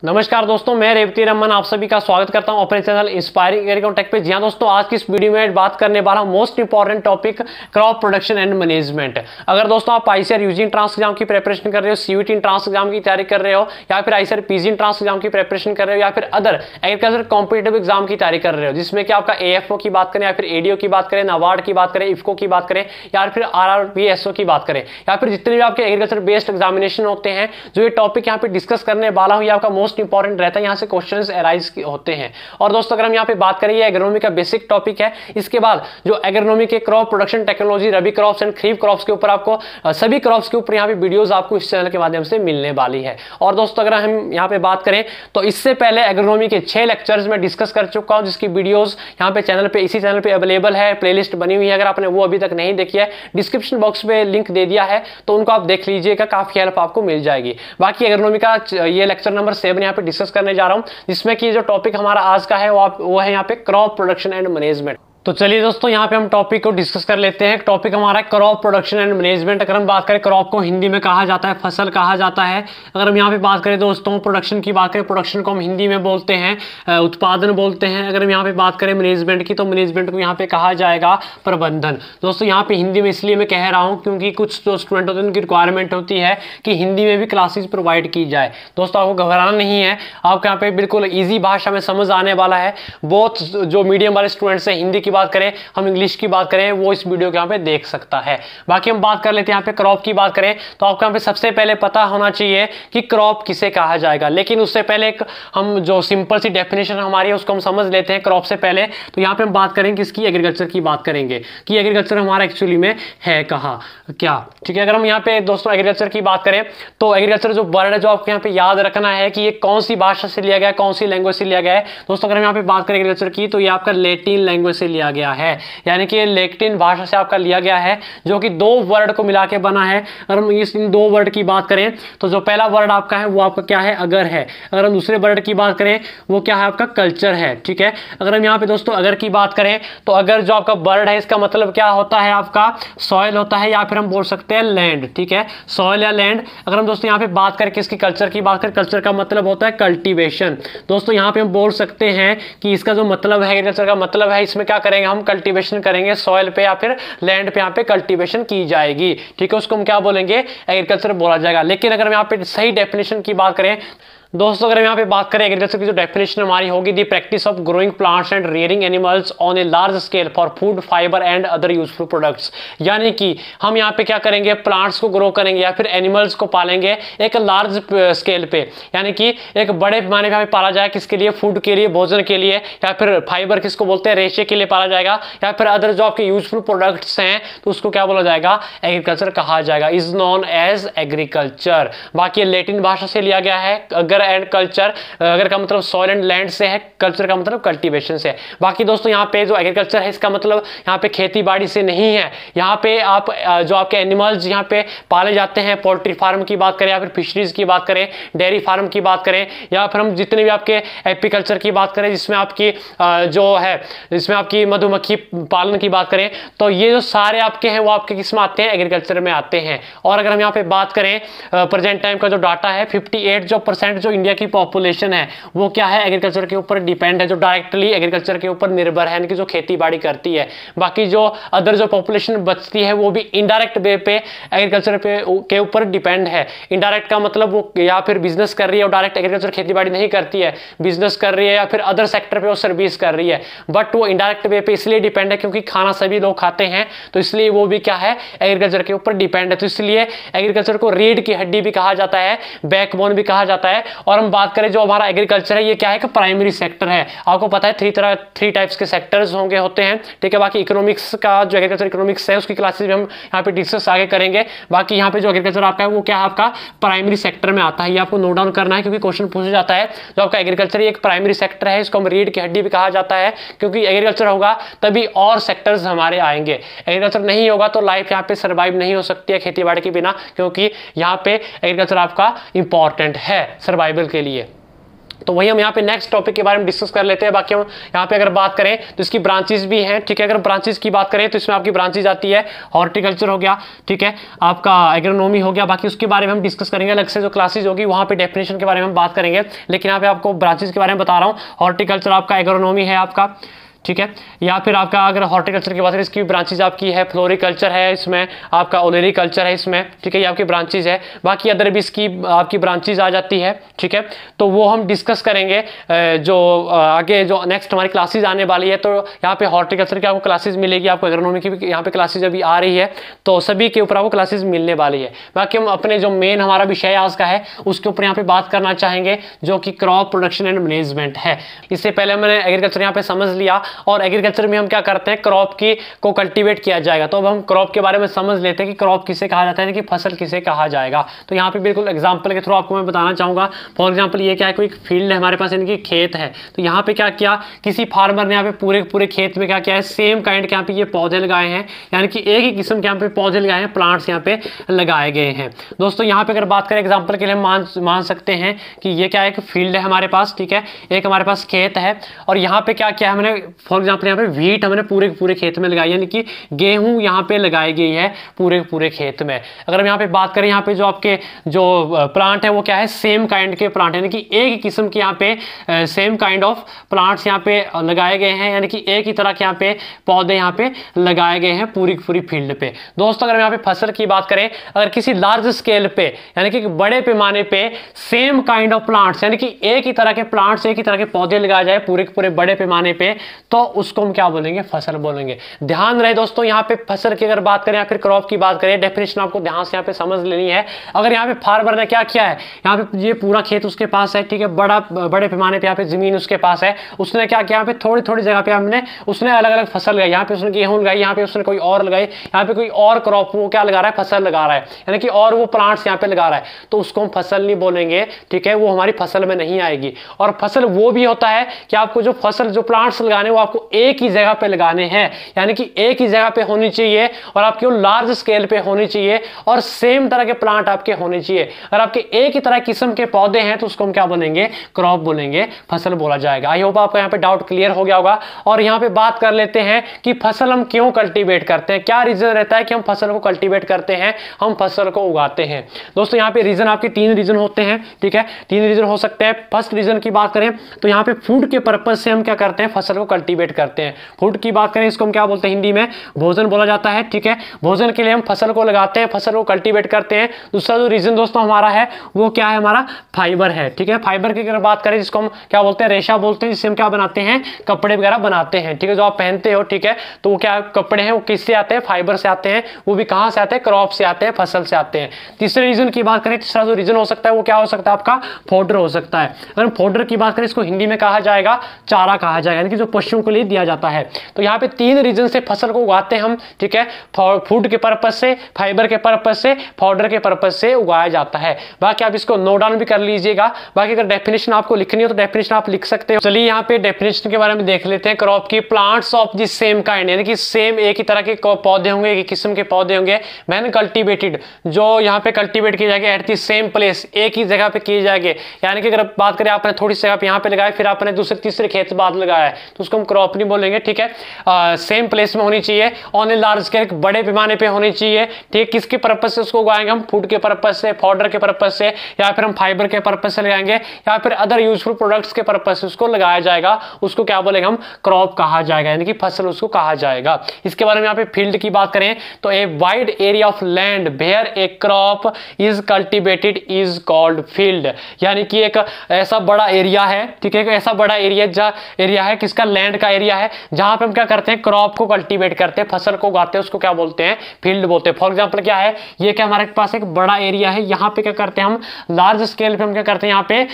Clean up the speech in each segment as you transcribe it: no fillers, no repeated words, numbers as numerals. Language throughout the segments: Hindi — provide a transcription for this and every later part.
नमस्कार दोस्तों, मैं रेवती रमन आप सभी का स्वागत करता हूं अपने चैनल इंस्पायरिंग एग्रीकल्चर टेक पे। जी हां दोस्तों, आज की इस वीडियो में बात करने वाला हूं most important topic crop production and management. अगर दोस्तों आप आईसीआर यूजी एंट्रांस एग्जाम की प्रिपरेशन कर रहे हो, सीयूटी एंट्रांस एग्जाम की तैयारी कर रहे हो, या फिर आईसीआर पीजी एंट्रांस एग्जाम की प्रिपरेशन कर रहे हो, या फिर अदर एग्रीकल्चर कॉम्पिटेटिव एग्जाम की तैयारी कर रहे हो, जिसमें कि आपका एएफओ की बात करें, या फिर एडीओ की बात करें, नाबार्ड की बात करें, इफको की बात करें, या फिर आरआरबीएसओ की बात करें, या फिर जितने भी आपके एग्रीकल्चर बेस्ड एग्जामिनेशन होते हैं, जो ये टॉपिक यहाँ पे डिस्कस करने वाला हूँ, ये आपका मोस्ट इंपॉर्टेंट रहता है। यहाँ से क्वेश्चंस अराइज होते हैं। और दोस्तों अगर हम यहाँ पे बात करें, ये एग्रोनॉमी का बेसिक टॉपिक है। इसके बाद जो एग्रोनॉमी के crop production technology, rabi crops and kharif crops के ऊपर आपको सभी क्रॉप्स के ऊपर यहाँ पे वीडियोस आपको इस चैनल के माध्यम से मिलने वाली है। और दोस्तों अगर हम यहाँ पे बात करें तो इससे पहले एग्रोनॉमी के 6 लेक्चर्स में डिस्कस कर चुका हूँ, जिसकी वीडियोस यहाँ पे चैनल पे, इसी चैनल पे अवेलेबल है, प्लेलिस्ट बनी हुई है। अगर आपने वो अभी तक नहीं देखी है, डिस्क्रिप्शन बॉक्स में लिंक दे दिया है, तो उनको आप देख लीजिएगा, काफी हेल्प आपको मिल जाएगी। बाकी एग्रोनॉमी का ये लेक्चर नंबर 7 यहाँ पे डिस्कस करने जा रहा हूँ, जिसमें कि जो टॉपिक हमारा आज का है वो है यहाँ पे क्रॉप प्रोडक्शन एंड मैनेजमेंट। तो चलिए दोस्तों, यहाँ पे हम टॉपिक को डिस्कस कर लेते हैं। टॉपिक हमारा है क्रॉप प्रोडक्शन एंड मैनेजमेंट। अगर हम बात करें, क्रॉप को हिंदी में कहा जाता है फसल कहा जाता है। अगर हम यहाँ पे बात करें दोस्तों, प्रोडक्शन की बात करें, प्रोडक्शन को हम हिंदी में बोलते हैं उत्पादन बोलते हैं। अगर हम यहाँ पे बात करें मैनेजमेंट की, तो मैनेजमेंट को यहाँ पे कहा जाएगा प्रबंधन। दोस्तों यहाँ पे हिंदी में इसलिए मैं कह रहा हूँ क्योंकि कुछ जो स्टूडेंट होते हैं उनकी रिक्वायरमेंट होती है कि हिंदी में भी क्लासेज प्रोवाइड की जाए। दोस्तों आपको घबराना नहीं है, आपको यहाँ पे बिल्कुल ईजी भाषा में समझ आने वाला है। बहुत जो मीडियम वाले स्टूडेंट्स हैं, हिंदी की बात करें, हम इंग्लिश की बात करें, वो इस वीडियो के यहाँ पे देख सकता है। बाकी हम बात कर लेते हैं यहाँ पे क्रॉप की बात करें, तो आपको यहाँ पे सबसे पहले पता होना चाहिए कि क्रॉप किसे कहा जाएगा। लेकिन उससे पहले एक हम जो सिंपल सी डेफिनेशन हमारी है उसको हम समझ लेते हैं क्रॉप से पहले। तो यहाँ पे हम बात करेंगे किसकी, एग्रीकल्चर की बात करेंगे कि एग्रीकल्चर हमारा एक्चुअली में है कहाँ क्या। ठीक है, अगर हम यहाँ पे दोस्तों एग्रीकल्चर की बात करें, तो एग्रीकल्चर जो वर्ड है, जो आपको यहाँ पे याद रखना है कि ये कौन सी भाषा से लिया गया है, कौन सी लैंग्वेज से लिया गया है। दोस्तों अगर हम यहाँ पे बात करें एग्रीकल्चर की, तो ये आपका लैटिन लैंग्वेज से लिया गया है, यानी कि लैटिन भाषा से आपका लिया गया है, जो कि 2 वर्ड को मिला के बना है। अगर हम इन 2 वर्ड की बात करें, तो जो पहला वर्ड आपका है वो आपका क्या है, अगर है। अगर हम दूसरे वर्ड की बात करें, वो क्या है, आपका कल्चर है। ठीक है, अगर हम यहाँ पे दोस्तों अगर की बात करें, तो अगर जो आपका वर्ड है, इसका मतलब क्या होता है, आपका सॉइल होता है, या फिर हम बोल सकते हैं लैंड। ठीक है, सॉइल या लैंड। अगर हम दोस्तों यहाँ पे बात करें किसकी, कल्चर की बात करें, कल्चर का मतलब होता है कल्टीवेशन। दोस्तों यहाँ पे हम बोल सकते हैं कि इसका जो मतलब है, एग्रीकल्चर का मतलब है, इसमें क्या करेंगे, हम कल्टीवेशन करेंगे, सॉइल पे या फिर लैंड पे यहाँ पे कल्टीवेशन की जाएगी। ठीक है, उसको हम क्या बोलेंगे, एग्रीकल्चर बोला जाएगा। लेकिन अगर हम यहाँ पे सही डेफिनेशन की बात करें दोस्तों, अगर हम यहाँ पे बात करें एग्रीकल्चर की, जो डेफिनेशन हमारी होगी, the practice of growing plants and rearing animals on a large scale for food, fibre and other useful products. यानी कि हम यहाँ पे क्या करेंगे, प्लांट्स को ग्रो करेंगे या फिर एनिमल्स को पालेंगे एक लार्ज स्केल पे, यानी कि एक बड़े पैमाने पे पाला जाए, किसके लिए, फूड के लिए, भोजन के लिए, या फिर फाइबर किसको बोलते हैं, रेशे के लिए पाला जाएगा, या फिर अदर जो आपके यूजफुल प्रोडक्ट्स हैं, तो उसको क्या बोला जाएगा, एग्रीकल्चर कहा जाएगा, इज नॉन एज एग्रीकल्चर। बाकी लैटिन भाषा से लिया गया है अगर एंड कल्चर। अगर का मतलब सॉइल एंड लैंड से है, कल्चर का मतलब कल्टीवेशन से है। बाकी दोस्तों यहाँ पे जो एग्रीकल्चर है, इसका मतलब यहाँ पे खेती बाड़ी से नहीं है। यहाँ पे आप जो आपके एनिमल्स यहाँ पे पाले जाते हैं, पोल्ट्री फार्म की बात करें, या फिर फिशरीज की बात करें, डेयरी फार्म की बात करें, या फिर हम जितने भी आपके एपीकल्चर की बात करें, जिसमें आपकी जो है, जिसमें आपकी मधुमक्खी पालन की बात करें, तो ये जो सारे आपके हैं वो आपके किस में आते हैं, एग्रीकल्चर में आते हैं। और अगर हम यहाँ पे बात करें प्रेजेंट टाइम का जो डाटा है, 58% जो इंडिया की पॉपुलेशन है वो क्या है, एग्रीकल्चर के ऊपर डिपेंड है, जो डायरेक्टली एग्रीकल्चर के ऊपर निर्भर है, यानी कि जो खेती बाड़ी करती है। बाकी जो अदर जो पॉपुलेशन बचती है, वो भी इनडायरेक्ट वे पे एग्रीकल्चर पे के ऊपर डिपेंड है। इनडायरेक्ट का मतलब वो या फिर बिजनेस कर रही है, और डायरेक्ट एग्रीकल्चर खेती बाड़ी नहीं करती है, बिजनेस कर रही है, या फिर अदर सेक्टर पे वो सर्विस कर रही है, बट वो इनडायरेक्ट वे पे इसलिए डिपेंड है क्योंकि खाना सभी लोग खाते हैं, तो इसलिए वो भी क्या है, एग्रीकल्चर के ऊपर डिपेंड है। तो इसलिए एग्रीकल्चर को रीढ़ की हड्डी भी कहा जाता है, बैकबोन भी कहा जाता है। और हम बात करें जो हमारा एग्रीकल्चर है, ये क्या है कि प्राइमरी सेक्टर है। आपको पता है 3 टाइप्स के सेक्टर्स होते हैं। ठीक है, बाकी इकोनॉमिक्स का जो एग्रीकल्चर इकोनॉमिक्स है, उसकी क्लासेस भी हम यहाँ पे डिस्कस आगे करेंगे। बाकी यहाँ पे जो एग्रीकल्चर आपका है वो क्या है, आपका प्राइमरी सेक्टर में आता है। ये आपको नोट डाउन करना है क्योंकि क्वेश्चन पूछा जाता है। जो आपका एग्रीकल्चर एक प्राइमरी सेक्टर है, इसको हम रीढ़ की हड्डी भी कहा जाता है, क्योंकि एग्रीकल्चर होगा तभी और सेक्टर्स हमारे आएंगे। एग्रीकल्चर नहीं होगा तो लाइफ यहाँ पे सर्वाइव नहीं हो सकती है खेती बाड़ी के बिना, क्योंकि यहाँ पे एग्रीकल्चर आपका इंपॉर्टेंट है सर्वाइवल के लिए। तो वही हम यहाँ पे नेक्स्ट टॉपिक के बारे में डिस्कस कर लेते हैं। बाकी हम यहाँ पे अगर बात करें तो इसकी ब्रांचेस भी हैं, ठीक है। अगर ब्रांचेस की बात करें तो इसमें आपकी ब्रांचेस आती है हॉर्टिकल्चर हो गया, ठीक है, आपका एग्रोनॉमी हो गया। बाकी उसके बारे में हम डिस्कस करेंगे अलग से, जो क्लासेज होगी वहाँ पे डेफिनेशन के बारे में हम बात करेंगे। लेकिन यहाँ पे आपको ब्रांचेस के बारे में बता रहा हूँ। हॉर्टिकल्चर आपका एग्रोनॉमी है आपका, ठीक है। या फिर आपका अगर हॉर्टिकल्चर की बात करें, इसकी ब्रांचेज आपकी है फ्लोरिकल्चर है, इसमें आपका ओलेरिकल्चर है इसमें, ठीक है, ये आपकी ब्रांचेज है। बाकी अदर भी इसकी आपकी ब्रांचेज आ जाती है, ठीक है। तो वो हम डिस्कस करेंगे जो आगे जो नेक्स्ट हमारी क्लासेज आने वाली है। तो यहाँ पे हॉर्टिकल्चर की आपको क्लासेज मिलेगी, आपको एग्रोनॉमी की भी यहाँ पे क्लासेज अभी आ रही है, तो सभी के ऊपर आपको क्लासेज मिलने वाली है। बाकी हम अपने जो मेन हमारा विषय आज का है उसके ऊपर यहाँ पे बात करना चाहेंगे, जो कि क्रॉप प्रोडक्शन एंड मैनेजमेंट है। इससे पहले मैंने एग्रीकल्चर यहाँ पे समझ लिया, और एग्रीकल्चर में हम क्या करते हैं, क्रॉप की को कल्टीवेट किया जाएगा। तो अब हम क्रॉप के बारे में समझ लेते हैं कि क्रॉप किसे कहा जाता है, कि फसल किसे कहा जाएगा। तो यहाँ पे बिल्कुल एग्जांपल के थ्रू आपको मैं बताना चाहूँगा। फॉर एग्जांपल ये क्या है, कोई फील्ड है हमारे पास, यानी कि खेत है। तो यहाँ पे क्या किया, किसी फार्मर ने यहाँ पे पूरे पूरे खेत में क्या किया है, सेम काइंड के यहाँ पे ये पौधे लगाए हैं, यानी कि एक ही किस्म के यहाँ पे पौधे लगाए हैं, प्लांट्स यहाँ पे लगाए गए हैं। दोस्तों यहाँ पे अगर बात करें एग्जाम्पल के लिए हम मान सकते हैं कि ये क्या है, एक फील्ड है हमारे पास, ठीक है, एक हमारे पास खेत है, और यहाँ पे क्या किया हमने, फॉर एग्जाम्पल यहाँ पे व्हीट हमने पूरे खेत में लगाई, यानी कि गेहूं यहाँ पे लगाई गई है पूरे खेत में। अगर हम यहाँ पे बात करें, यहाँ पे जो आपके जो प्लांट है वो क्या है, सेम काइंड के प्लांट, यानी कि एक ही किस्म के यहाँ पे सेम काइंड ऑफ प्लांट्स यहाँ पे लगाए गए हैं, यानी कि एक ही तरह के यहाँ पे पौधे यहाँ पे लगाए गए हैं पूरी फील्ड पे। दोस्तों अगर हम यहाँ पे फसल की बात करें, अगर किसी लार्ज स्केल पे यानी कि बड़े पैमाने पे सेम काइंड ऑफ प्लांट्स, यानी कि एक ही तरह के प्लांट्स, एक ही तरह के पौधे लगाए जाए पूरे बड़े पैमाने पे, तो उसको हम क्या बोलेंगे, फसल बोलेंगे। ध्यान रहे दोस्तों, यहाँ पे फसल की अगर बात करें या फिर क्रॉप की बात करें, डेफिनेशन आपको ध्यान से यहाँ पे समझ लेनी है। अगर यहाँ पे फार्मर ने क्या किया है, यहाँ पे ये पूरा खेत उसके पास है, ठीक है, बड़े पैमाने पे यहाँ पे जमीन उसके पास है, उसने क्या किया, यहाँ पे थोड़ी जगह पे हमने उसने अलग अलग फसल लगाई, यहाँ पे उसने गेहूं लगाई, यहाँ पे उसने कोई और लगाई, यहाँ पे कोई और क्रॉप वो क्या लगा रहा है, फसल लगा रहा है, यानी कि और वो प्लांट्स यहाँ पे लगा रहा है, तो उसको हम फसल नहीं बोलेंगे, ठीक है, वो हमारी फसल में नहीं आएगी। और फसल वो भी होता है कि आपको जो फसल जो प्लांट्स लगाने वो आपको एक ही जगह पे लगाने हैं, यानी कि एक ही जगह पे होनी चाहिए, और आपके वो लार्ज स्केल पे होनी चाहिए, और सेम तरह के प्लांट आपके होने चाहिए। अगर आपके एक ही तरह किस्म के पौधे हैं तो उसको हम क्या बोलेंगे, क्रॉप बोलेंगे, फसल बोला जाएगा। आई होप आपको यहाँ पे डाउट क्लियर हो गया होगा। और यहाँ पे बात कर लेते हैं कि फसल हम क्यों कल्टीवेट करते हैं, क्या रीजन रहता है कि हम फसल को कल्टीवेट करते हैं, हम फसल को उगाते हैं। दोस्तों यहाँ पे रीजन आपके 3 रीजन होते हैं, ठीक है, 3 रीजन हो सकते हैं। फर्स्ट रीजन की बात करें तो यहाँ पे फूड के पर्पज से हम क्या करते हैं, फसल को कल्टीवेट करते हैं। फूड की बात करें, इसको हम क्या बोलते हैं, हिंदी में भोजन बोला जाता है, ठीक है, भोजन के लिए हम फसल को लगाते हैं, फसल को कल्टीवेट करते हैं। दूसरा जो रीजन दोस्तों हमारा है वो क्या है, हमारा फाइबर है, ठीक है। फाइबर की अगर बात करें, जिसको हम क्या बोलते हैं, रेशा बोलते हैं, जिससे हम क्या बनाते हैं, कपड़े वगैरह बनाते हैं, ठीक है, जो आप पहनते हो, ठीक है। तो वो क्या कपड़े हैं वो किससे आते हैं, फाइबर से आते हैं। वो भी कहां से आते हैं, क्रॉप से आते हैं, फसल से आते हैं। तीसरे रीजन की बात करें, तीसरा जो रीजन हो सकता है वो क्या हो सकता है, आपका फोडर हो सकता है। अगर हम फोडर की बात करें, इसको हिंदी में कहा जाएगा चारा कहा जाएगा, यानी कि जो पशुओं के लिए दिया जाता है। तो यहाँ पे 3 रीजन से फसल को उगाते हैं हम, ठीक है, फूड के पर्पज से, फाइबर के पर्पज से, पाउडर के पर्पज से उगाया जाता है। बाकी आप इसको नोट डाउन भी कर लीजिएगा। बाकी अगर डेफिनेशन आपको लिखनी हो तो डेफिनेशन आप लिख सकते हो। चलिए यहाँ पे डेफिनेशन के बारे में देख लेते हैं। क्रॉप की, plants of the same kind, यानी कि सेम एक ही तरह के पौधे होंगे, एक ही किस्म के पौधे होंगे, मैन कल्टीवेटेड, जो यहाँ पे कल्टीवेट किए जाएंगे एट द सेम प्लेस, एक ही जगह पे किए जाएंगे। यानी कि अगर बात करें आपने थोड़ी सी जगह पे यहाँ पे लगाया, फिर आपने दूसरे तीसरे खेत बाद लगाया है, तो उसको हम क्रॉप नहीं बोलेंगे, ठीक है। सेम प्लेस में होनी चाहिए, ऑन ए लार्ज स्केल, बड़े पैमाने पे होनी चाहिए, ठीक। किसके पर्पज से उसको उगाएंगे हम, फूड के पर्पज से, पाउडर के पर्पज से, या फिर हम फाइबर के पर्पज से लगाएंगे, या फिर अदर यूजफुल प्रोडक्ट्स के पर्पज से उसको लगाया जाएगा, उसको क्या बोलेंगे हम, क्रॉप कहा जाएगा, यानी कि फसल उसको कहा जाएगा। इसके बारे में यहाँ पे फील्ड की बात करें तो a wide area of land where a crop is cultivated is called field, यानी कि एक ऐसा बड़ा एरिया है, ठीक है, ऐसा बड़ा एरिया है, किसका, लैंड का एरिया है, जहां पे हम क्या करते हैं, क्रॉप को कल्टीवेट करते हैं, फसल को उगाते हैं, उसको क्या बोलते हैं, फील्ड बोलते हैं। फॉर एग्जांपल क्या है, ये क्या हमारे पास एक बड़ा एरिया है, यहाँ पे क्या करते हैं हम, लार्ज स्केल पे हम क्या करते हैं, यहाँ पे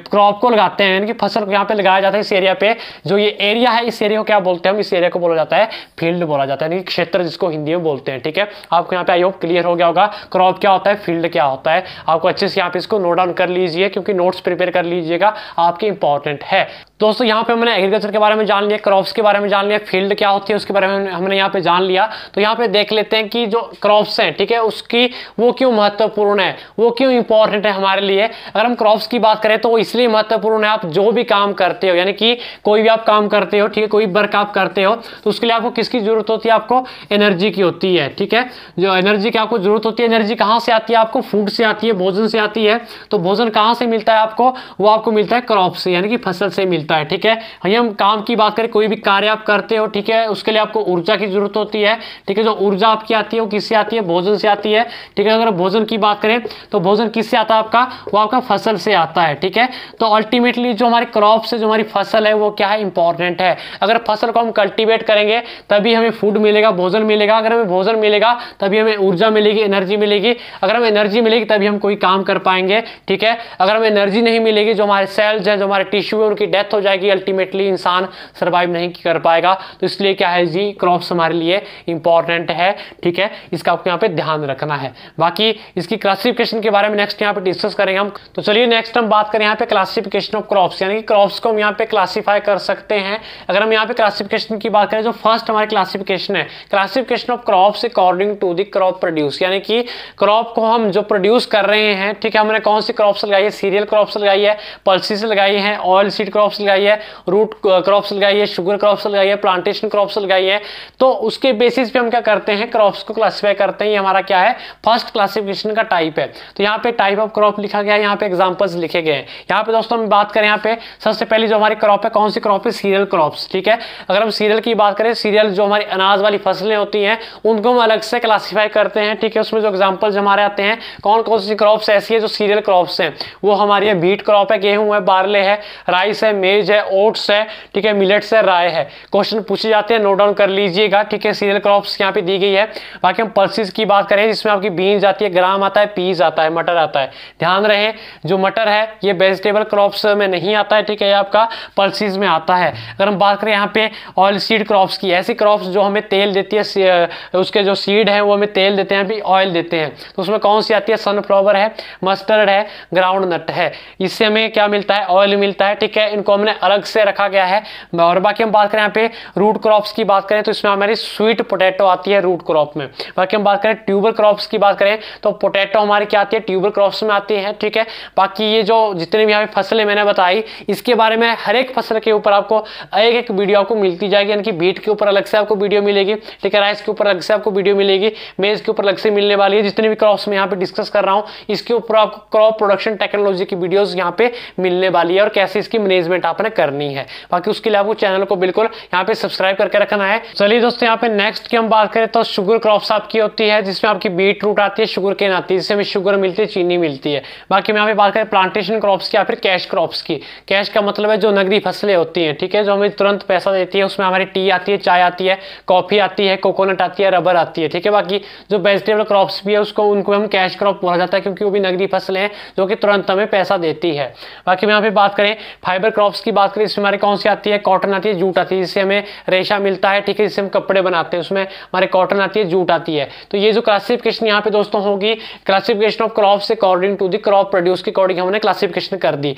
क्रॉप को लगाते हैं, यानी कि फसल को यहाँ पे लगाया जाता है। इस एरिया पे जो ये एरिया है, इस एरिया को क्या बोलते हैं हम, इस एरिया को बोला जाता है फील्ड बोला जाता है, यानी कि क्षेत्र जिसको हिंदी में बोलते हैं, ठीक है। आपको यहाँ पे आई होप क्लियर हो गया होगा, क्रॉप क्या होता है, फील्ड क्या होता है। आपको अच्छे से यहाँ पे इसको नोट डाउन कर लीजिए, क्योंकि नोट्स प्रिपेयर कर लीजिएगा, आपके इंपॉर्टेंट है। दोस्तों यहाँ पे हमने एग्रीकल्चर के बारे में जान लिया, क्रॉप्स के बारे में जान लिया, फील्ड क्या होती है उसके बारे में हमने यहाँ पे जान लिया। तो यहाँ पे देख लेते हैं कि जो क्रॉप्स हैं, ठीक है, उसकी वो क्यों महत्वपूर्ण है, वो क्यों इंपॉर्टेंट है हमारे लिए। अगर हम क्रॉप्स की बात करें तो वो इसलिए महत्वपूर्ण है, आप जो भी काम करते हो, यानी कि कोई भी आप काम करते हो, ठीक है, कोई वर्क आप करते हो तो उसके लिए आपको किसकी जरूरत होती है, आपको एनर्जी की होती है, ठीक है। जो एनर्जी की आपको जरूरत होती है, एनर्जी कहाँ से आती है, आपको फूड से आती है, भोजन से आती है। तो भोजन कहाँ से मिलता है आपको, वो आपको मिलता है क्रॉप से, यानी कि फसल से मिलता है, ठीक है। हम काम की बात करें, कोई भी कार्य आप करते हो, ठीक है, उसके लिए आपको ऊर्जा की जरूरत होती है, ठीक है। जो ऊर्जा आपकी आती है वो किससे आती है, भोजन से आती है, ठीक है। अगर भोजन की बात करें तो भोजन किससे आता है आपका, वो आपका फसल से आता है, ठीक है। तो अल्टीमेटली जो हमारी क्रॉप से जो हमारी फसल है वो क्या है, इंपॉर्टेंट है। अगर फसल को हम कल्टीवेट करेंगे तभी हमें फूड मिलेगा, भोजन मिलेगा। अगर हमें भोजन मिलेगा तभी हमें ऊर्जा मिलेगी, एनर्जी मिलेगी। अगर हमें एनर्जी मिलेगी तभी हम कोई काम कर पाएंगे, ठीक है। अगर हमें एनर्जी नहीं मिलेगी, जो हमारे सेल्स हैं, जो हमारे टिश्यू है, उनकी डेथ हो जाएगी, अल्टीमेटली इंसान सर्वाइव नहीं कर पाएगा। तो इसलिए क्या है जी, क्रॉप्स हमारे लिए इंपॉर्टेंट है, ठीक है। इसका आपको यहाँ पे ध्यान रखना है। बाकी इसकी क्लासिफिकेशन के बारे में नेक्स्ट यहाँ पे डिस्कस करेंगे हम। तो चलिए नेक्स्ट हम बात करें यहाँ पे क्लासिफिकेशन ऑफ क्रॉप्स, यानी कि क्रॉप्स को हम यहाँ पे क्लासीफाई कर सकते हैं। अगर हम यहाँ पे क्लासिफिकेशन की बात करें, जो फर्स्ट हमारी क्लासिफिकेशन है, classification of crops according to the crop produce, यानी कि क्रॉप को हम जो प्रोड्यूस कर रहे हैं, ठीक है, हमने कौन सी क्रॉप्स लगाई है, सीरियल क्रॉप्स लगाई है, पल्सेस लगाई है, ऑयल सीड क्रॉप्स लगाई है, रूट क्रॉप्स लगाई है, शुगर क्रॉप्स लगाई है, प्लांटेशन क्रॉप्स लगाई है। तो उसके बेसिस पे हम क्या करते हैं, क्रॉप्स को क्लासीफाई करते हैं। ये हमारा क्या है, फर्स्ट क्लासिफिकेशन का टाइप है। तो यहाँ पे टाइप ऑफ क्रॉप लिखा गया है, यहाँ पे एग्जांपल्स लिखे गए हैं। यहाँ पे दोस्तों हम बात करें, यहाँ पे सबसे पहले जो हमारी क्रॉप है, कौन सी क्रॉप है, सीरियल क्रॉप्स, ठीक है। अगर हम सीरियल की बात करें, सीरियल जो हमारी अनाज वाली फसलें होती हैं उनको हम अलग से क्लासीफाई करते हैं, ठीक है। उसमें जो एग्जाम्पल्स हमारे आते हैं, कौन कौन सी क्रॉप्स ऐसी है जो सीरियल क्रॉप्स हैं, वो हमारी है व्हीट क्रॉप है, गेहूं है, बार्ले है, राइस है, मेज है, ओट्स है, ठीक है, मिलेट्स है, राय है। क्वेश्चन पूछे जाते हैं, नोट डाउन कर लीजिएगा, ठीक है। सीरियल क्रॉप्स यहाँ पे दी गई है। बाकी हम पल्सेस की बात करें, जिसमें आपकी बीन्स आती है, ग्राम आता है, पीस आता है, मटर आता है। ध्यान रहे, जो मटर है ये वेजिटेबल क्रॉप्स में नहीं आता है, ठीक है, ये आपका पल्सेस में आता है। अगर हम बात करें यहाँ पे ऑयल सीड क्रॉप्स की, ऐसी क्रॉप्स जो हमें तेल देती है, उसके जो सीड है वो हमें तेल देते हैं, भी ऑयल देते हैं। तो उसमें कौन सी आती है, सनफ्लावर है, मस्टर्ड है, ग्राउंड नट है। इससे हमें क्या मिलता है, ऑयल मिलता है, ठीक है। इनको हमने अलग से रखा गया है। और बाकी हम बात करें यहाँ पे रूट क्रॉप्स की बात करें तो इसमें हमारी स्वीट पोटैटो आती है रूट क्रॉप में। बाकी हम बात करें ट्यूबर क्रॉप्स की बात करें तो पोटैटो हमारी क्या आती है, ट्यूबर क्रॉप्स में आती है, ठीक है। बाकी ये जो जितने भी यहाँ पे फसलें मैंने बताई, इसके बारे में हर एक फसल के ऊपर आपको एक एक वीडियो आपको मिलती जाएगी, यानी कि बीट के ऊपर अलग से आपको वीडियो मिलेगी, ठीक है, राइस के ऊपर अलग से आपको वीडियो मिलेगी, मेज के ऊपर अलग से मिलने वाली है। जितने भी क्रॉप्स में यहाँ पे डिस्कस कर रहा हूँ, इसके ऊपर आपको क्रॉप प्रोडक्शन टेक्नोलॉजी की वीडियोस यहाँ पे मिलने वाली है और कैसे इसकी मैनेजमेंट आपने करनी है। बाकी उसके लिए आपको चैनल को बिल्कुल यहाँ पे सब्सक्राइब करके रखना है। चलिए दोस्तों, यहाँ पे नेक्स्ट की हम बात करें तो शुगर क्रॉप्स आपकी होती है, जिसमें आपकी बीट रूट आती है, शुगर केन आती है, जिससे हमें शुगर मिलती है, चीनी मिलती है। बाकी हम यहाँ पे बात करें प्लांटेशन क्रॉप्स की या फिर कैश क्रॉप्स की। कैश का मतलब है जो नगदी फसलें होती हैं, ठीक है, जो हमें तुरंत पैसा देती है। उसमें हमारी टी आती है, चाय आती है, कॉफी आती है, कोकोनट आती है, रबर आती है, ठीक है। बाकी जो वेजिटेबल क्रॉप्स भी है उसको उनको हम कैश क्रॉप बोला जाता है, क्योंकि वो भी नगदी फसलें हैं जो कि तुरंत हमें पैसा देती है। बाकी हम यहाँ पे बात करें फाइबर क्रॉप्स की बात करें, इसमें हमारी कौन सी आती है, कॉटन आती है, जूट आती है, जिससे हमें रेशा मिलता है, ठीक है, जिससे हम कपड़े बनाते हैं, उसमें हमारे कॉटन आती है, जूट आती है। तो ये जो क्लासिफिकेशन यहाँ पे दोस्तों होगी, classification of crops according to the crop produce के अकॉर्डिंग हमने क्लासिफिकेशन कर दी।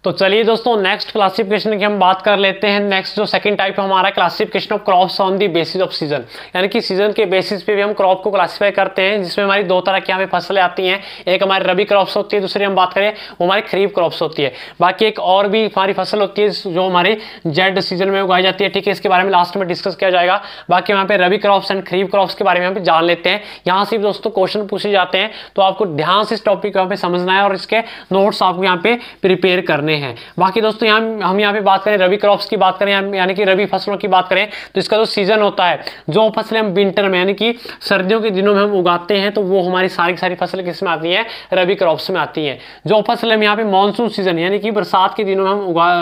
तो चलिए दोस्तों, नेक्स्ट क्लासिफिकेशन की हम बात कर लेते हैं। नेक्स्ट जो सेकंड टाइप हमारा classification of crops on the basis off season, यानी कि सीजन के बेसिस पे भी हम क्रॉप को क्लासिफाई करते हैं, जिसमें हमारी दो तरह की यहाँ पे फसलें आती हैं। एक हमारी रबी क्रॉप्स होती है, दूसरी हम बात करें वो हमारी खरीफ क्रॉप्स होती है। बाकी एक और भी हमारी फसल होती है जो हमारी जेड सीजन में उगाई जाती है, ठीक है, इसके बारे में लास्ट में डिस्कस किया जाएगा। बाकी यहाँ पे रबी क्रॉप्स एंड खरीफ क्रॉप्स के बारे में यहाँ पे जान लेते हैं। यहाँ से दोस्तों क्वेश्चन पूछे जाते हैं, तो आपको ध्यान से इस टॉपिक को यहाँ पे समझना है और इसके नोट्स आपको यहाँ पे प्रिपेयर करने हैं। बाकी दोस्तों हम यहाँ पे बात करें रबी क्रॉप्स की बात करें, यानी कि रबी फसलों की बात करें, तो इसका जो सीजन होता है, जो फसलें हम विंटर में यानी कि सर्दियों के दिनों में हम उगाते हैं, तो वो हमारी सारी की सारी फसलें किस में आती हैं, रबी क्रॉप्स में आती हैं। जो फसलें हम यहाँ पे मानसून सीजन यानी कि बरसात के दिनों में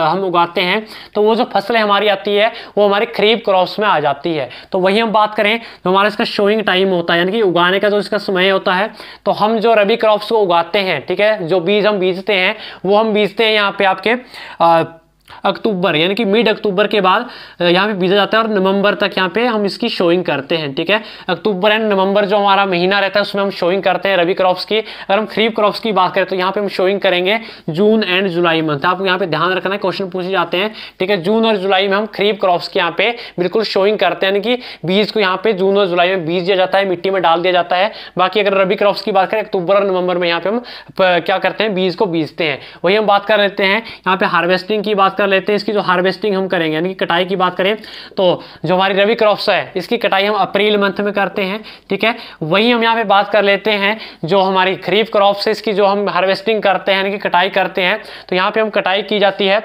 हम उगाते हैं, तो वो जो फसलें हमारी आती है वो हमारी खरीफ क्रॉप्स में आ जाती है। तो वही हम बात करें तो हमारा इसका शोइंग टाइम होता है, यानी कि उगाने का जो इसका समय होता है, तो हम जो रबी क्रॉप्स को उगाते हैं, ठीक है, जो बीज हम बीजते हैं वो हम बीजते हैं यहाँ पे आपके अक्टूबर यानी कि मिड अक्टूबर के बाद यहाँ पे बीजा जाता है और नवंबर तक यहाँ पे हम इसकी शोइंग करते हैं। ठीक है, अक्टूबर एंड नवंबर जो हमारा महीना रहता है उसमें हम शोइंग करते हैं रबी क्रॉप्स की। अगर हम खरीफ क्रॉप्स की बात करें तो यहाँ पे हम शोइंग करेंगे जून एंड जुलाई मंथ। आपको यहाँ पे ध्यान रखना है, क्वेश्चन पूछे जाते हैं। ठीक है, जून और जुलाई में हम खरीफ क्रॉप्स की यहाँ पे बिल्कुल शोइंग करते हैं, यानी कि बीज को यहाँ पे जून और जुलाई में बीज दिया जाता है, मिट्टी में डाल दिया जाता है। बाकी अगर रबी क्रॉप्स की बात करें अक्टूबर और नवंबर में यहाँ पे हम क्या करते हैं, बीज को बीजते हैं। वही हम बात कर लेते हैं यहाँ पे हार्वेस्टिंग की बात कर लेते हैं। इसकी जो हार्वेस्टिंग हम करेंगे यानी कि कटाई की बात करें तो जो हमारी रबी क्रॉप्स है इसकी कटाई हम अप्रैल मंथ में करते हैं। ठीक है, वही हम यहाँ पे बात कर लेते हैं जो हमारी खरीफ क्रॉप्स है इसकी जो हम हार्वेस्टिंग करते हैं यानी कि कटाई करते हैं, तो यहाँ पे हम कटाई की जाती है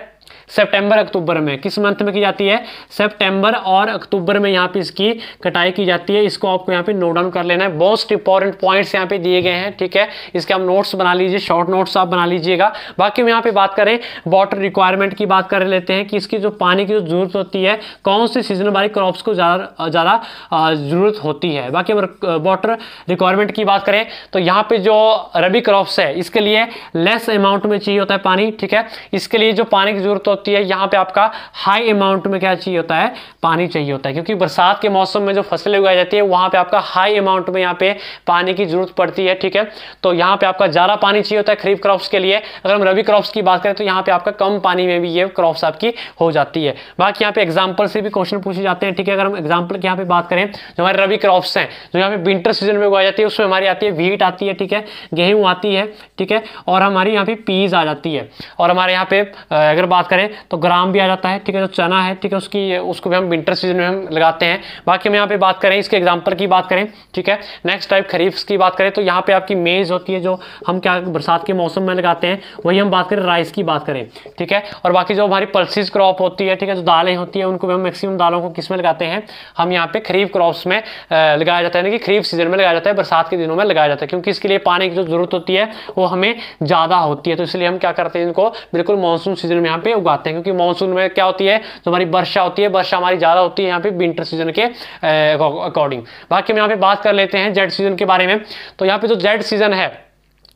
सितंबर अक्टूबर में। किस मंथ में की जाती है, सितंबर और अक्टूबर में यहाँ पे इसकी कटाई की जाती है। इसको आपको यहाँ पे नोट डाउन कर लेना है, मोस्ट इंपॉर्टेंट पॉइंट्स यहाँ पे दिए गए हैं। ठीक है, इसके आप नोट्स बना लीजिए, शॉर्ट नोट्स आप बना लीजिएगा। बाकी हम यहाँ पे बात करें वाटर रिक्वायरमेंट की बात कर लेते हैं कि इसकी जो पानी की जो जरूरत होती है कौन से सीजन वाली क्रॉप्स को ज़्यादा जरूरत होती है। बाकी अगर वाटर रिक्वायरमेंट की बात करें तो यहाँ पे जो रबी क्रॉप्स है इसके लिए लेस अमाउंट में चाहिए होता है पानी। ठीक है, इसके लिए जो पानी की जरूरत होती है यहाँ पे आपका हाई अमाउंट में क्या चाहिए होता है, पानी चाहिए होता है, क्योंकि बरसात के मौसम में जो फसलें उगाई जाती है वहां पे आपका हाई अमाउंट में यहाँ पे पानी की जरूरत पड़ती है। ठीक है, तो यहाँ पे आपका ज्यादा पानी चाहिए होता है खरीफ क्रॉप्स के लिए। अगर हम रबी क्रॉप्स की बात करें तो यहाँ पे आपका कम पानी में भी ये क्रॉप्स आपकी हो जाती है। बाकी यहाँ पे एग्जाम्पल से भी क्वेश्चन पूछे जाते हैं। ठीक है, अगर हम एग्जाम्पल की यहाँ पे बात करें जो हमारे रबी क्रॉप्स हैं जो यहाँ पे विंटर सीजन में उगाई जाती है उसमें हमारी आती है व्हीट आती है। ठीक है, गेहूं आती है। ठीक है, और हमारी यहाँ पे पीज आ जाती है, और हमारे यहाँ पे अगर बात करें तो ग्राम भी आ जाता है। ठीक है, जो चना है ठीक है उसको भी हम विंटर सीजन में हम लगाते हैं। बाकी हम यहाँ पे बात करें इसके एग्जांपल की बात करें। ठीक है, नेक्स्ट टाइप खरीफ की बात करें तो यहाँ पे आपकी मेज होती है जो हम क्या बरसात के मौसम में लगाते हैं। वही हम बात करें राइस की बात करें। ठीक है, और बाकी जो हमारी पल्सेस क्रॉप होती है, ठीक है, जो दालें होती है उनको भी हम मैक्सिमम दालों को किस में लगाते हैं, हम यहाँ पे खरीफ क्रॉप्स में लगाया जाता है, यानी कि खरीफ सीजन में लगाया जाता है, बरसात के दिनों में लगाया जाता है, क्योंकि इसके लिए पानी की जो जरूरत होती है वो हमें ज्यादा होती है। तो इसलिए हम क्या करते हैं, इनको बिल्कुल मानसून सीजन में यहाँ पे उगाते हैं, क्योंकि मानसून में क्या होती है, जो हमारी वर्षा होती है, वर्षा हमारी ज्यादा होती है यहाँ पे विंटर सीजन के अकॉर्डिंग। बाकी हम यहाँ पे बात कर लेते हैं जेड सीजन के बारे में। तो यहाँ पे जो जेड सीजन है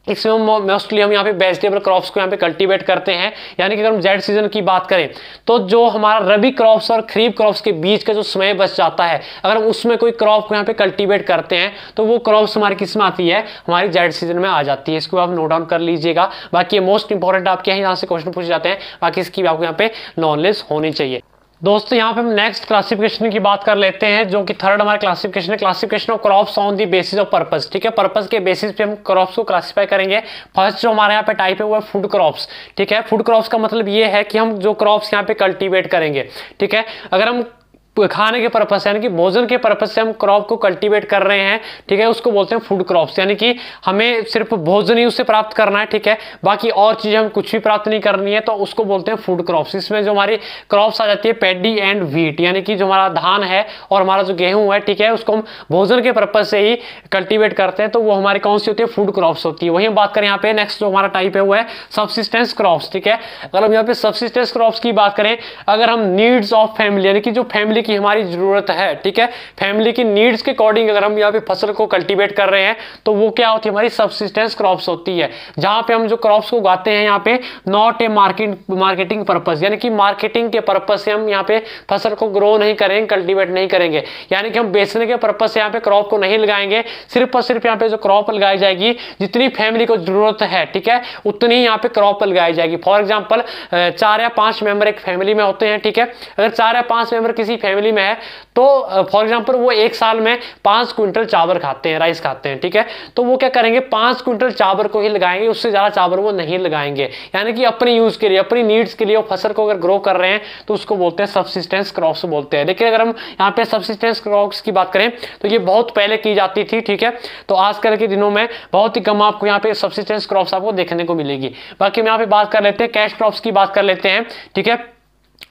इसमें मोस्टली हम यहाँ पे वेजिटेबल क्रॉप्स को यहाँ पे कल्टीवेट करते हैं। यानी कि अगर हम जेड सीजन की बात करें तो जो हमारा रबी क्रॉप्स और खरीफ क्रॉप्स के बीच का जो समय बच जाता है, अगर हम उसमें कोई क्रॉप को यहाँ पे कल्टीवेट करते हैं तो वो क्रॉप्स हमारी किस में आती है, हमारी जेड सीजन में आ जाती है। इसको आप नोट डाउन कर लीजिएगा। बाकी ये मोस्ट इंपॉर्टेंट आपके यहाँ से क्वेश्चन पूछे जाते हैं, बाकी इसकी भी आपको यहाँ पे नॉलेज होनी चाहिए। दोस्तों यहाँ पे हम नेक्स्ट क्लासिफिकेशन की बात कर लेते हैं, जो कि थर्ड हमारा क्लासिफिकेशन है, classification of crops on the basis of purpose. ठीक है, पर्पस के बेसिस पे हम क्रॉप्स को क्लासिफाई करेंगे। फर्स्ट जो हमारे यहाँ पे टाइप है वो है फूड क्रॉप्स। ठीक है, फूड क्रॉप्स का मतलब ये है कि हम जो क्रॉप्स यहाँ पे कल्टीवेट करेंगे, ठीक है, अगर हम खाने के पर्पस यानी कि भोजन के पर्पस से हम क्रॉप को कल्टीवेट कर रहे हैं, ठीक है, उसको बोलते हैं फूड क्रॉप्स। यानी कि हमें सिर्फ भोजन ही उससे प्राप्त करना है, ठीक है, बाकी और चीजें हम कुछ भी प्राप्त नहीं करनी है, तो उसको बोलते हैं फूड क्रॉप्स। इसमें जो हमारी क्रॉप्स आ जाती है पैडी एंड व्हीट, यानी कि जो हमारा धान है और हमारा जो गेहूं है, ठीक है, उसको हम भोजन के पर्पज से ही कल्टीवेट करते हैं, तो वो हमारी कौन सी होती है, फूड क्रॉप्स होती है। वही हम बात करें यहाँ पे नेक्स्ट जो हमारा टाइप है वो है सब्सिस्टेंस क्रॉप्स। ठीक है, अगर हम यहाँ पे सब्सिस्टेंस क्रॉप्स की बात करें, अगर हम नीड्स ऑफ फैमिली यानी कि जो फैमिली की हमारी जरूरत है, ठीक है, फैमिली की नीड्स के अकॉर्डिंग अगर हम यहाँ पे फसल को कल्टीवेट कर रहे हैं तो वो क्या होती है, हमारी सब्सिस्टेंस क्रॉप्स होती है, जहां पे हम जो क्रॉप्स को उगाते हैं यहाँ पे नॉट ए मार्केटिंग पर्पस, यानी कि मार्केटिंग के पर्पस से हम यहाँ पे फसल को ग्रो नहीं करेंगे, कल्टीवेट नहीं करेंगे, यानी कि हम बेचने के पर्पस से यहाँ पे क्रॉप को नहीं लगाएंगे। सिर्फ और सिर्फ यहाँ पे जो क्रॉप लगाई जाएगी जितनी फैमिली को जरूरत है, ठीक है, उतनी यहाँ पे क्रॉप लगाई जाएगी। फॉर एग्जाम्पल 4 या 5 मेंबर एक फैमिली में होते हैं, ठीक है, अगर 4 या 5 मेंबर किसी फैमिली में है तो फॉर एग्जांपल वो एक साल में 5 क्विंटल चावल खाते हैं, राइस खाते हैं, ठीक है, तो वो क्या करेंगे, 5 क्विंटल चावल को ही लगाएंगे, उससे ज्यादा चावल वो नहीं लगाएंगे, यानी कि अपने यूज के लिए, अपनी नीड्स के लिए वो फसल को अगर ग्रो कर रहे हैं तो उसको बोलते हैं सब्सिस्टेंस क्रॉप्स बोलते हैं। लेकिन अगर हम यहाँ पे सब्सिस्टेंस क्रॉप्स की बात करें तो ये बहुत पहले की जाती थी, ठीक है, तो आजकल के दिनों में बहुत ही कम आपको यहाँ पे सब्सिस्टेंस क्रॉप्स आपको देखने को मिलेगी। बाकी हम यहाँ पे बात कर लेते हैं कैश क्रॉप्स की बात कर लेते हैं, ठीक है,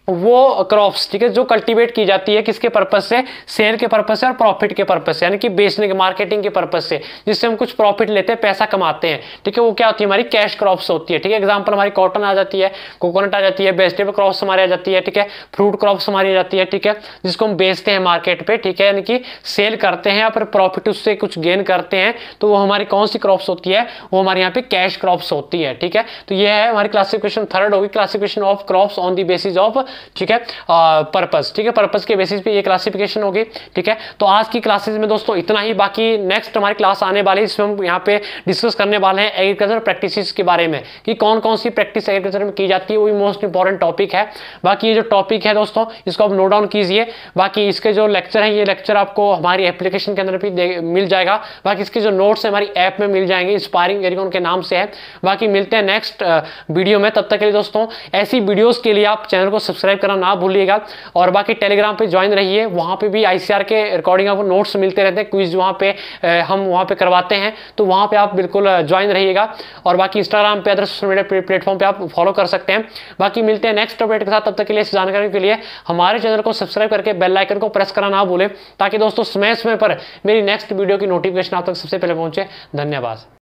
वो क्रॉप्स, ठीक है, जो कल्टीवेट की जाती है किसके पर्पज से, सेल के पर्पज से और प्रॉफिट के पर्पज से, यानी कि बेचने के, मार्केटिंग के पर्पज से, जिससे हम कुछ प्रॉफिट लेते हैं, पैसा कमाते हैं, ठीक है, वो क्या होती है, हमारी कैश क्रॉप्स होती है, ठीक है। एग्जांपल हमारी कॉटन आ जाती है, कोकोनट आ जाती है, वेजिटेबल क्रॉप्स हमारी आ जाती है, ठीक है, फ्रूट क्रॉप्स हमारी आ जाती है, ठीक है, जिसको हम बेचते हैं मार्केट पे, ठीक है, यानी कि सेल करते हैं, फिर प्रॉफिट उससे कुछ गेन करते हैं, तो वो हमारी कौन सी क्रॉप्स होती है, वो हमारे यहाँ पे कैश क्रॉप्स होती है, ठीक है। तो ये है हमारी क्लासिफिकेशन, थर्ड होगी classification of crops on the basis of, ठीक है, पर्पस, ठीक है, पर्पस के बेसिस पे ये क्लासिफिकेशन होगी, ठीक है। तो आज की क्लासेस में दोस्तों इतना ही, बाकी नेक्स्ट हमारी क्लास आने वाली है, इसमें हम यहाँ पे डिस्कस करने वाले हैं एग्रीकल्चर प्रैक्टिसेस के बारे में, कि कौन कौन सी प्रैक्टिस एग्रीकल्चर में की जाती है, वो मोस्ट इंपॉर्टेंट टॉपिक है। बाकी ये जो टॉपिक है दोस्तों, इसको आप नोट डाउन कीजिए। बाकी इसके जो लेक्चर है, ये लेक्चर आपको हमारी एप्लीकेशन के अंदर भी मिल जाएगा, बाकी इसके जो नोट्स है हमारी ऐप में मिल जाएंगे, इंस्पायरिंग एग्रीकॉन के नाम से है। बाकी मिलते हैं नेक्स्ट वीडियो में, तब तक के लिए दोस्तों ऐसी वीडियोस के लिए आप चैनल को सब्सक्राइब करना ना भूलिएगा, और बाकी टेलीग्राम पे ज्वाइन रहिए, वहाँ पे भी आईसीआर के रिकॉर्डिंग आपको नोट्स मिलते रहते हैं, क्विज वहाँ पे हम वहाँ पे करवाते हैं, तो वहाँ पे आप बिल्कुल ज्वाइन रहिएगा। और बाकी इंस्टाग्राम पे, अदर सोशल मीडिया प्लेटफॉर्म पे आप फॉलो कर सकते हैं। बाकी मिलते हैं नेक्स्ट अपडेट के साथ, तब तक के लिए इस जानकारी के लिए हमारे चैनल को सब्सक्राइब करके बेल आइकन को प्रेस करना ना भूलें, ताकि दोस्तों समय समय पर मेरी नेक्स्ट वीडियो की नोटिफिकेशन आप तक सबसे पहले पहुंचे। धन्यवाद।